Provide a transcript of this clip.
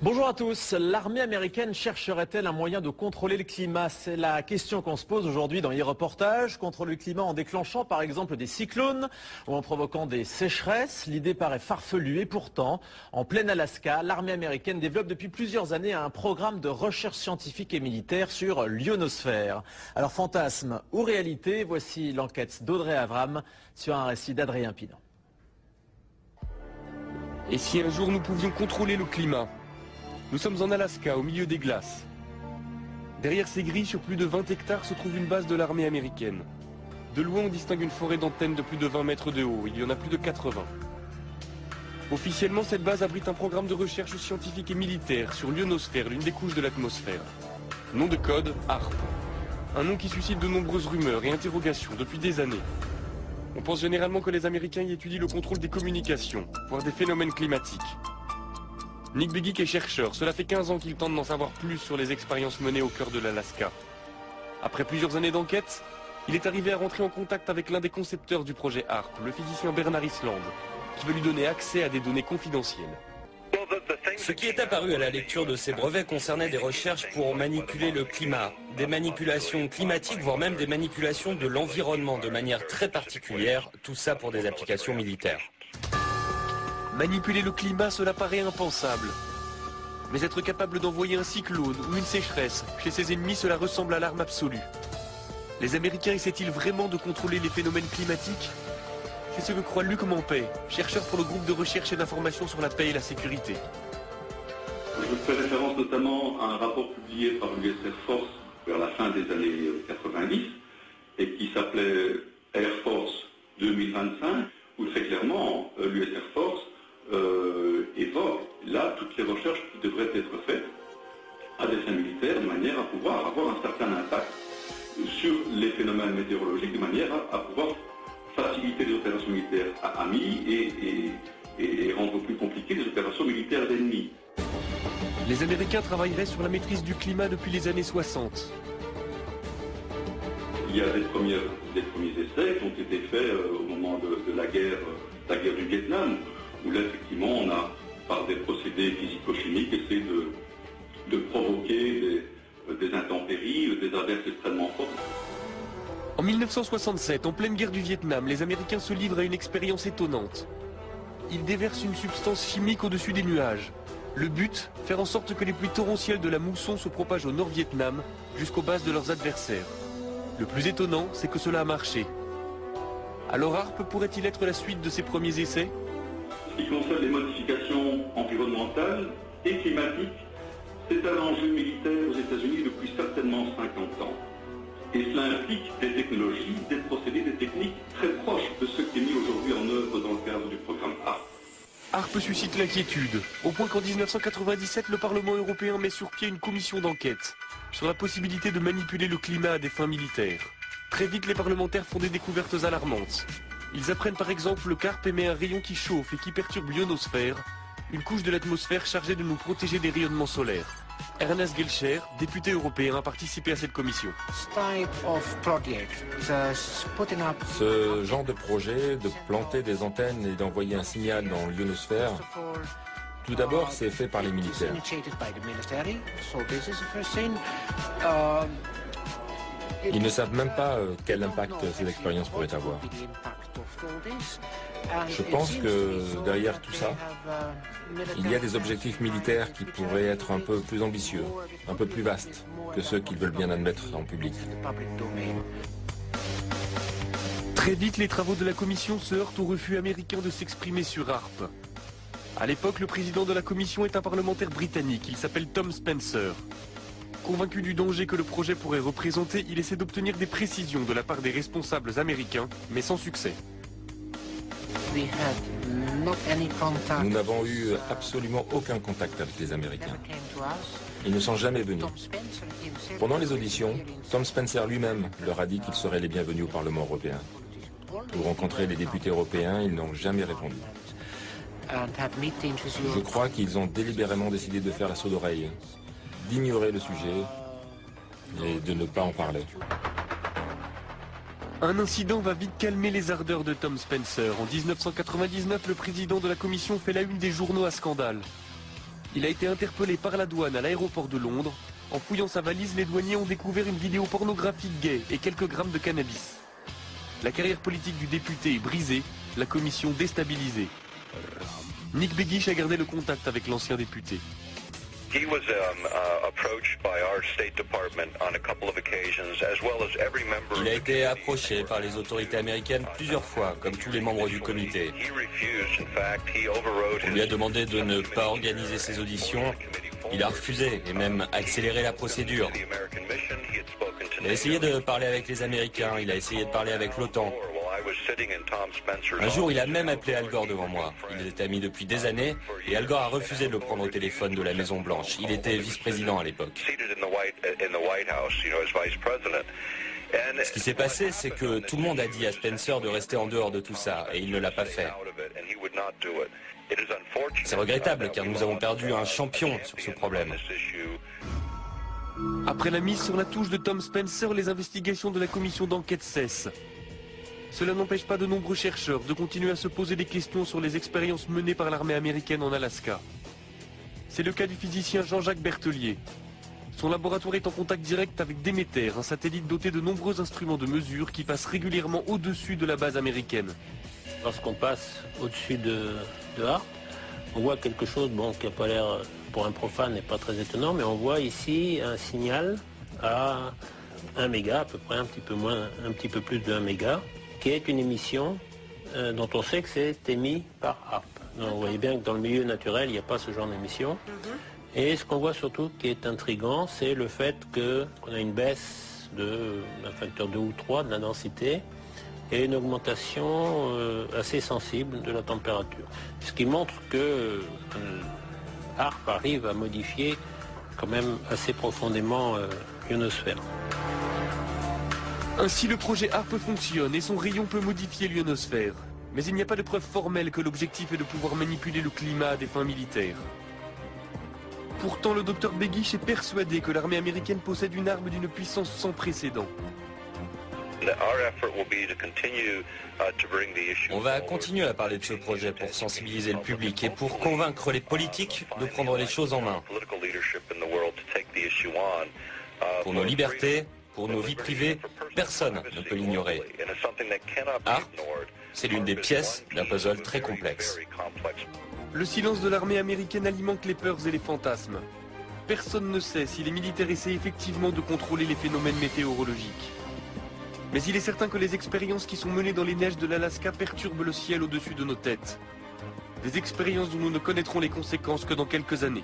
Bonjour à tous. L'armée américaine chercherait-elle un moyen de contrôler le climat? C'est la question qu'on se pose aujourd'hui dans e-reportage. Contrôler le climat en déclenchant par exemple des cyclones ou en provoquant des sécheresses. L'idée paraît farfelue et pourtant, en plein Alaska, l'armée américaine développe depuis plusieurs années un programme de recherche scientifique et militaire sur l'ionosphère. Alors fantasme ou réalité, voici l'enquête d'Audrey Avram sur un récit d'Adrien Pinon. Et si un jour nous pouvions contrôler le climat? Nous sommes en Alaska, au milieu des glaces. Derrière ces grilles, sur plus de 20 hectares, se trouve une base de l'armée américaine. De loin, on distingue une forêt d'antennes de plus de 20 mètres de haut. Il y en a plus de 80. Officiellement, cette base abrite un programme de recherche scientifique et militaire sur l'ionosphère, l'une des couches de l'atmosphère. Nom de code, HAARP. Un nom qui suscite de nombreuses rumeurs et interrogations depuis des années. On pense généralement que les Américains y étudient le contrôle des communications, voire des phénomènes climatiques. Nick Begich est chercheur, cela fait 15 ans qu'il tente d'en savoir plus sur les expériences menées au cœur de l'Alaska. Après plusieurs années d'enquête, il est arrivé à rentrer en contact avec l'un des concepteurs du projet HAARP, le physicien Bernard Island, qui veut lui donner accès à des données confidentielles. Ce qui est apparu à la lecture de ces brevets concernait des recherches pour manipuler le climat, des manipulations climatiques, voire même des manipulations de l'environnement de manière très particulière, tout ça pour des applications militaires. Manipuler le climat, cela paraît impensable. Mais être capable d'envoyer un cyclone ou une sécheresse chez ses ennemis, cela ressemble à l'arme absolue. Les Américains essaient-ils vraiment de contrôler les phénomènes climatiques? C'est ce que croit Luc Mampey, chercheur pour le groupe de recherche et d'information sur la paix et la sécurité. Je fais référence notamment à un rapport publié par l'US Air Force vers la fin des années 90 et qui s'appelait Air Force 2025, où très clairement l'US Air Force évoque là toutes les recherches qui devraient être faites à des fins militaires de manière à pouvoir avoir un certain impact sur les phénomènes météorologiques, de manière à pouvoir faciliter les opérations militaires amis et rendre plus compliquées les opérations militaires d'ennemis. Les Américains travailleraient sur la maîtrise du climat depuis les années 60. Il y a des premiers essais qui ont été faits au moment de la guerre du Vietnam, où là effectivement on a, par des procédés physico-chimiques, essayé de provoquer des intempéries, des averses extrêmement fortes. En 1967, en pleine guerre du Vietnam, les Américains se livrent à une expérience étonnante. Ils déversent une substance chimique au-dessus des nuages. Le but, faire en sorte que les pluies torrentielles de la mousson se propagent au Nord-Vietnam jusqu'aux bases de leurs adversaires. Le plus étonnant, c'est que cela a marché. Alors HAARP pourrait-il être la suite de ces premiers essais? Ce qui concerne les modifications environnementales et climatiques, c'est un enjeu militaire aux États-Unis depuis certainement 50 ans. Et cela implique des technologies, des procédés, des techniques très proches de ce qui est mis aujourd'hui en œuvre dans le cadre du programme HAARP. HAARP suscite l'inquiétude, au point qu'en 1997, le Parlement européen met sur pied une commission d'enquête sur la possibilité de manipuler le climat à des fins militaires. Très vite, les parlementaires font des découvertes alarmantes. Ils apprennent par exemple qu'HAARP émet un rayon qui chauffe et qui perturbe l'ionosphère, une couche de l'atmosphère chargée de nous protéger des rayonnements solaires. Ernest Gelscher, député européen, a participé à cette commission. Ce genre de projet, de planter des antennes et d'envoyer un signal dans l'ionosphère, tout d'abord c'est fait par les militaires. Ils ne savent même pas quel impact ces expériences pourraient avoir. Je pense que derrière tout ça, il y a des objectifs militaires qui pourraient être un peu plus ambitieux, un peu plus vastes que ceux qu'ils veulent bien admettre en public. Très vite, les travaux de la commission se heurtent au refus américain de s'exprimer sur HAARP. À l'époque, le président de la commission est un parlementaire britannique, il s'appelle Tom Spencer. Convaincu du danger que le projet pourrait représenter, il essaie d'obtenir des précisions de la part des responsables américains, mais sans succès. Nous n'avons eu absolument aucun contact avec les Américains. Ils ne sont jamais venus. Pendant les auditions, Tom Spencer lui-même leur a dit qu'ils seraient les bienvenus au Parlement européen. Pour rencontrer les députés européens, ils n'ont jamais répondu. Je crois qu'ils ont délibérément décidé de faire la sourde oreille, d'ignorer le sujet et de ne pas en parler. Un incident va vite calmer les ardeurs de Tom Spencer. En 1999, le président de la commission fait la une des journaux à scandale. Il a été interpellé par la douane à l'aéroport de Londres. En fouillant sa valise, les douaniers ont découvert une vidéo pornographique gay et quelques grammes de cannabis. La carrière politique du député est brisée, la commission déstabilisée. Nick Begich a gardé le contact avec l'ancien député. Il a été approché par les autorités américaines plusieurs fois, comme tous les membres du comité. On lui a demandé de ne pas organiser ses auditions. Il a refusé et même accéléré la procédure. Il a essayé de parler avec les Américains, il a essayé de parler avec l'OTAN. Un jour, il a même appelé Al Gore devant moi. Ils étaient amis depuis des années et Al Gore a refusé de le prendre au téléphone de la Maison Blanche. Il était vice-président à l'époque. Ce qui s'est passé, c'est que tout le monde a dit à Spencer de rester en dehors de tout ça et il ne l'a pas fait. C'est regrettable car nous avons perdu un champion sur ce problème. Après la mise sur la touche de Tom Spencer, les investigations de la commission d'enquête cessent. Cela n'empêche pas de nombreux chercheurs de continuer à se poser des questions sur les expériences menées par l'armée américaine en Alaska. C'est le cas du physicien Jean-Jacques Berthelier. Son laboratoire est en contact direct avec Demeter, un satellite doté de nombreux instruments de mesure qui passe régulièrement au-dessus de la base américaine. Lorsqu'on passe au-dessus de Harp, on voit quelque chose qui n'a pas l'air, pour un profane, n'est pas très étonnant, mais on voit ici un signal à 1 méga, à peu près un petit peu plus de 1 méga, qui est une émission dont on sait que c'est émis par Harp. Donc, vous voyez bien que dans le milieu naturel, il n'y a pas ce genre d'émission. Et ce qu'on voit surtout qui est intriguant, c'est le fait qu'on a une baisse d'un facteur 2 ou 3 de la densité et une augmentation assez sensible de la température. Ce qui montre que Harp arrive à modifier quand même assez profondément l'ionosphère. Ainsi, le projet HARP fonctionne et son rayon peut modifier l'ionosphère. Mais il n'y a pas de preuve formelle que l'objectif est de pouvoir manipuler le climat à des fins militaires. Pourtant, le docteur Begich est persuadé que l'armée américaine possède une arme d'une puissance sans précédent. On va continuer à parler de ce projet pour sensibiliser le public et pour convaincre les politiques de prendre les choses en main. Pour nos libertés, pour nos vies privées, personne ne peut l'ignorer. HARP, c'est l'une des pièces d'un puzzle très complexe. Le silence de l'armée américaine alimente les peurs et les fantasmes. Personne ne sait si les militaires essaient effectivement de contrôler les phénomènes météorologiques. Mais il est certain que les expériences qui sont menées dans les neiges de l'Alaska perturbent le ciel au-dessus de nos têtes. Des expériences dont nous ne connaîtrons les conséquences que dans quelques années.